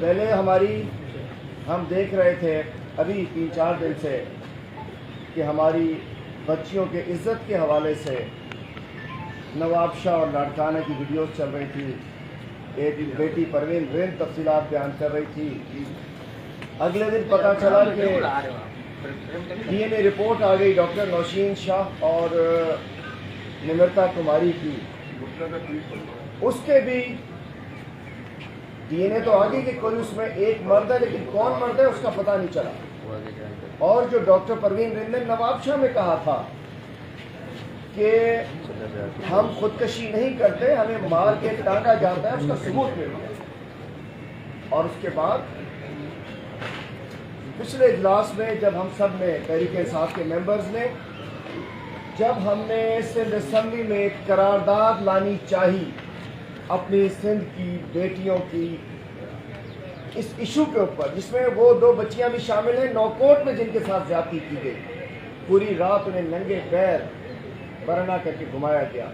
पहले हम देख रहे थे अभी 3-4 दिन से कि हमारी बच्चियों के इज़्ज़त के हवाले से नवाब शाह और लाड़काना की वीडियोस चल रही थी। एक बेटी परवीन रिंद तफसीलात बयान कर रही थी। अगले दिन पता चला कि DNA रिपोर्ट आ गई डॉक्टर नौशीन शाह और निमृता कुमारी की। उसके भी DNA तो आ गई कि कोई उसमें एक मर्द है, लेकिन कौन मर्द है उसका पता नहीं चला। और जो डॉक्टर परवीन रिंद ने नवाब शाह में कहा था कि हम खुदकशी नहीं करते, हमें मार के टांगा जाता है, उसका सबूत मिल गया। और उसके बाद पिछले इजलास में जब हम सब ने तहरीक इंसाफ के मेंबर्स ने जब हमने सिंध असम्बली में एक करारदाद लानी चाहिए अपनी सिंध की बेटियों की इस इशू के ऊपर, जिसमें वो 2 बच्चियां भी शामिल हैं नौकोट में जिनके साथ ज्यादती की गई, पूरी रात उन्हें नंगे पैर बरना करके घुमाया गया।